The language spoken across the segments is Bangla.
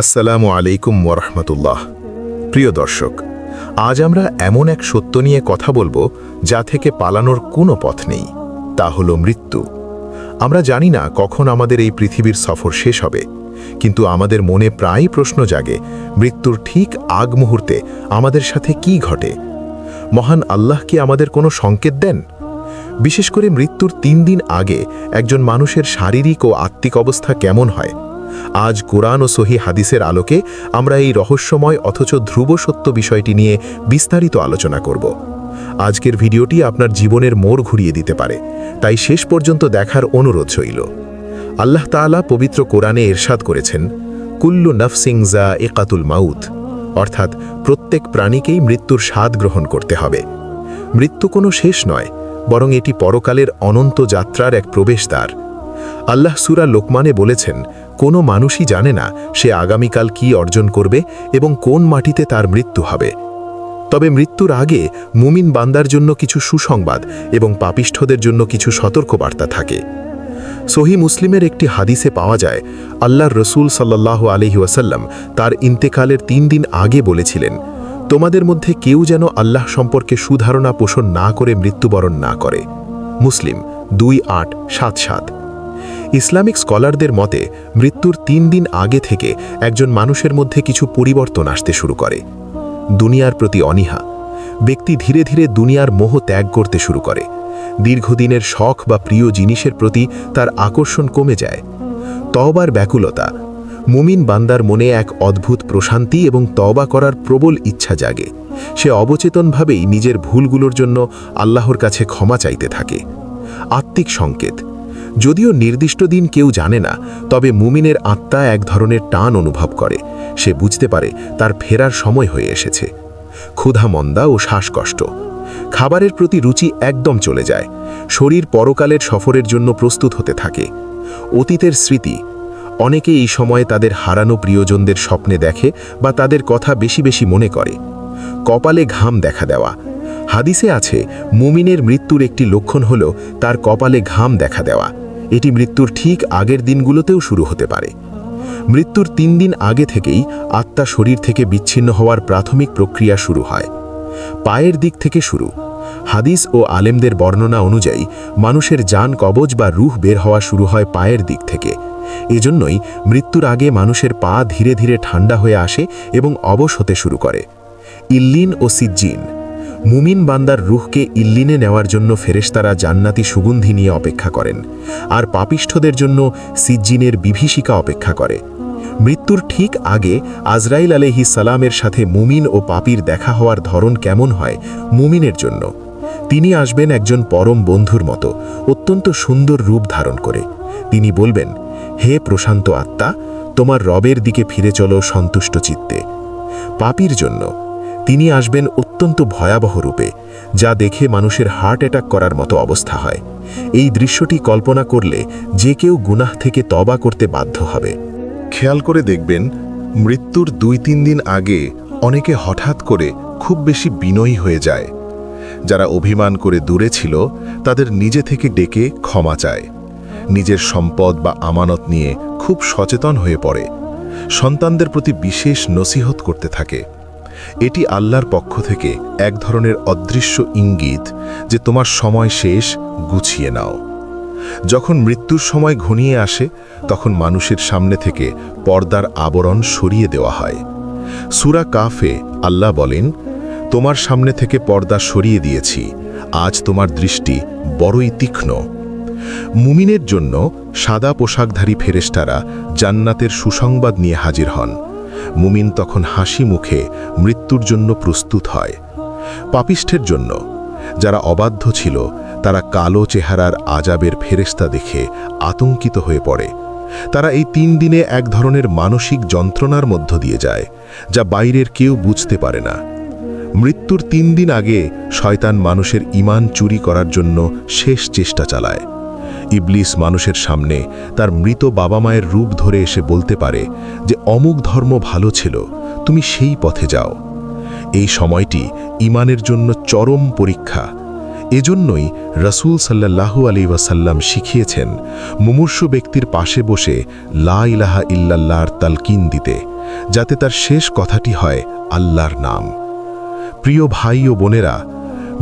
আসসালামু আলাইকুম ওরহমতুল্লাহ। প্রিয় দর্শক, আজ আমরা এমন এক সত্য নিয়ে কথা বলবো যা থেকে পালানোর কোনো পথ নেই। তা হলো মৃত্যু। আমরা জানি না কখন আমাদের এই পৃথিবীর সফর শেষ হবে, কিন্তু আমাদের মনে প্রায়ই প্রশ্ন জাগে, মৃত্যুর ঠিক আগ মুহূর্তে আমাদের সাথে কি ঘটে? মহান আল্লাহ কি আমাদের কোনো সংকেত দেন? বিশেষ করে মৃত্যুর 3 দিন আগে একজন মানুষের শারীরিক ও আত্মিক অবস্থা কেমন হয়? আজ কোরআন ও সহি হাদিসের আলোকে আমরা এই রহস্যময় অথচ ধ্রুব সত্য বিষয়টি নিয়ে বিস্তারিত আলোচনা করব। আজকের ভিডিওটি আপনার জীবনের মোড় ঘুরিয়ে দিতে পারে, তাই শেষ পর্যন্ত দেখার অনুরোধ রইল। আল্লাহ তাআলা পবিত্র কোরআনে ইরশাদ করেছেন, কুল্লু নফসিং যায়িকাতুল মাউত, অর্থাৎ প্রত্যেক প্রাণীকেই মৃত্যুর স্বাদ গ্রহণ করতে হবে। মৃত্যু কোনো শেষ নয়, বরং এটি পরকালের অনন্ত যাত্রার এক প্রবেশদ্বার। আল্লাহ সূরা লোকমানে বলেছেন, কোনো মানুষই জানে না সে আগামীকাল কি অর্জন করবে এবং কোন মাটিতে তার মৃত্যু হবে। তবে মৃত্যুর আগে মুমিন বান্দার জন্য কিছু সুসংবাদ এবং পাপিষ্ঠদের জন্য কিছু সতর্কবার্তা থাকে। সহি মুসলিমের একটি হাদিসে পাওয়া যায়, আল্লাহর রসুল সাল্লাল্লাহু আলাইহি ওয়াসাল্লাম তার ইন্তেকালের 3 দিন আগে বলেছিলেন, তোমাদের মধ্যে কেউ যেন আল্লাহ সম্পর্কে সুধারণা পোষণ না করে মৃত্যুবরণ না করে। মুসলিম 2877। ইসলামিক স্কলারদের মতে মৃত্যুর 3 দিন আগে থেকে একজন মানুষের মধ্যে কিছু পরিবর্তন আসতে শুরু করে। দুনিয়ার প্রতি অনীহা, ব্যক্তি ধীরে ধীরে দুনিয়ার মোহ ত্যাগ করতে শুরু করে। দীর্ঘদিনের শখ বা প্রিয় জিনিসের প্রতি তার আকর্ষণ কমে যায়। তওবার ব্যাকুলতা, মুমিন বান্দার মনে এক অদ্ভুত প্রশান্তি এবং তওবা করার প্রবল ইচ্ছা জাগে। সে অবচেতনভাবেই নিজের ভুলগুলোর জন্য আল্লাহর কাছে ক্ষমা চাইতে থাকে। আত্মিক সংকেত, যদিও নির্দিষ্ট দিন কেউ জানে না, তবে মুমিনের আত্মা এক ধরনের টান অনুভব করে। সে বুঝতে পারে তার ফেরার সময় হয়ে এসেছে। ক্ষুধা মন্দা ও শ্বাসকষ্ট, খাবারের প্রতি রুচি একদম চলে যায়। শরীর পরকালের সফরের জন্য প্রস্তুত হতে থাকে। অতীতের স্মৃতি, অনেকে এই সময়ে তাদের হারানো প্রিয়জনদের স্বপ্নে দেখে বা তাদের কথা বেশি বেশি মনে করে। কপালে ঘাম দেখা দেওয়া, হাদিসে আছে মুমিনের মৃত্যুর একটি লক্ষণ হল তার কপালে ঘাম দেখা দেওয়া। এটি মৃত্যুর ঠিক আগের দিনগুলোতেও শুরু হতে পারে। মৃত্যুর 3 দিন আগে থেকেই আত্মা শরীর থেকে বিচ্ছিন্ন হওয়ার প্রাথমিক প্রক্রিয়া শুরু হয়। পায়ের দিক থেকে শুরু। হাদিস ও আলেমদের বর্ণনা অনুযায়ী মানুষের জান কবজ বা রূহ বের হওয়া শুরু হয় পায়ের দিক থেকে। এজন্যই মৃত্যুর আগে মানুষের পা ধীরে ধীরে ঠান্ডা হয়ে আসে এবং অবশ হতে শুরু করে। ইল্লিন ও সিজ্জিন, মুমিন বান্দার রুহকে ইল্লিনে নেওয়ার জন্য ফেরেশতারা জান্নাতি সুগন্ধি নিয়ে অপেক্ষা করেন, আর পাপিষ্ঠদের জন্য সিজ্জিনের বিভীষিকা অপেক্ষা করে। মৃত্যুর ঠিক আগে আজরাইল আলাইহিস সালামের সাথে মুমিন ও পাপীর দেখা হওয়ার ধরন কেমন হয় মুমিনের জন্য? তিনি আসবেন একজন পরম বন্ধুর মতো, অত্যন্ত সুন্দর রূপ ধারণ করে। তিনি বলবেন, হে প্রশান্ত আত্মা, তোমার রবের দিকে ফিরে চলো সন্তুষ্ট চিত্তে। পাপীর জন্য তিনি আসবেন অত্যন্ত ভয়াবহ রূপে, যা দেখে মানুষের হার্ট অ্যাটাক করার মতো অবস্থা হয়। এই দৃশ্যটি কল্পনা করলে যে কেউ গুনাহ থেকে তওবা করতে বাধ্য হবে। খেয়াল করে দেখবেন, মৃত্যুর 2-3 দিন আগে অনেকে হঠাৎ করে খুব বেশি বিনয়ী হয়ে যায়। যারা অভিমান করে দূরে ছিল তাদের নিজে থেকে ডেকে ক্ষমা চায়। নিজের সম্পদ বা আমানত নিয়ে খুব সচেতন হয়ে পড়ে। সন্তানদের প্রতি বিশেষ নসিহত করতে থাকে। এটি আল্লাহর পক্ষ থেকে এক ধরনের অদৃশ্য ইঙ্গিত যে তোমার সময় শেষ, গুছিয়ে নাও। যখন মৃত্যুর সময় ঘনিয়ে আসে তখন মানুষের সামনে থেকে পর্দার আবরণ সরিয়ে দেওয়া হয়। সূরা কাফে আল্লাহ বলেন, তোমার সামনে থেকে পর্দা সরিয়ে দিয়েছি, আজ তোমার দৃষ্টি বড়ই তীক্ষ্ণ। মুমিনের জন্য সাদা পোশাকধারী ফেরেশতারা জান্নাতের সুসংবাদ নিয়ে হাজির হন। মুমিন তখন হাসি মুখে মৃত্যুর জন্য প্রস্তুত হয়। পাপিষ্ঠের জন্য, যারা অবাধ্য ছিল, তারা কালো চেহারার আযাবের ফেরেশতা দেখে আতঙ্কিত হয়ে পড়ে। তারা এই 3 দিনে এক ধরনের মানসিক যন্ত্রণার মধ্য দিয়ে যায়, যা বাইরের কেউ বুঝতে পারে না। মৃত্যুর 3 দিন আগে শয়তান মানুষের ঈমান চুরি করার জন্য শেষ চেষ্টা চালায়। ইবলিস মানুষের সামনে তার মৃত বাবা মায়ের রূপ ধরে এসে বলতে পারে যে অমুক ধর্ম ভালো ছিল, তুমি সেই পথে যাও। এই সময়টি ঈমানের জন্য চরম পরীক্ষা। এজন্যই রাসূল সাল্লাল্লাহু আলাইহি ওয়াসাল্লাম শিখিয়েছেন মুমূর্ষু ব্যক্তির পাশে বসে লা ইলাহা ইল্লাল্লাহর তালকিন দিতে, যাতে তার শেষ কথাটি হয় আল্লাহর নাম। প্রিয় ভাই ও বোনেরা,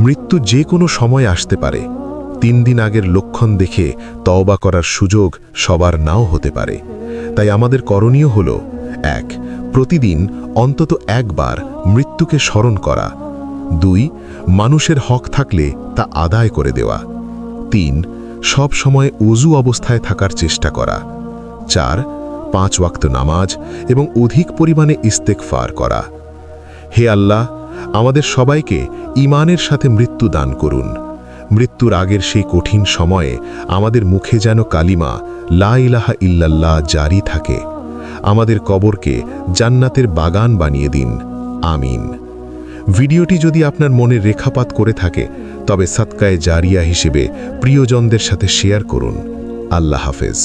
মৃত্যু যে কোনো সময় আসতে পারে। 3 দিন আগের লক্ষণ দেখে তওবা করার সুযোগ সবার নাও হতে পারে। তাই আমাদের করণীয় হল 1. প্রতিদিন অন্তত একবার মৃত্যুকে স্মরণ করা। 2. মানুষের হক থাকলে তা আদায় করে দেওয়া। 3. সব সময় ওযু অবস্থায় থাকার চেষ্টা করা। 4. 5 ওয়াক্ত নামাজ এবং অধিক পরিমাণে ইস্তেগফার করা। হে আল্লাহ, আমাদের সবাইকে ঈমানের সাথে মৃত্যু দান করুন। মৃত্যুর আগের সেই কঠিন সময়ে আমাদের মুখে যেন কালিমা লা ইলাহা ইল্লাল্লাহ জারি থাকে। আমাদের কবরকে জান্নাতের বাগান বানিয়ে দিন, আমিন। ভিডিওটি যদি আপনার মনে রেখাপাত করে থাকে তবে সাদকায়ে জারিয়া হিসেবে প্রিয়জনদের সাথে শেয়ার করুন। আল্লাহ হাফেজ।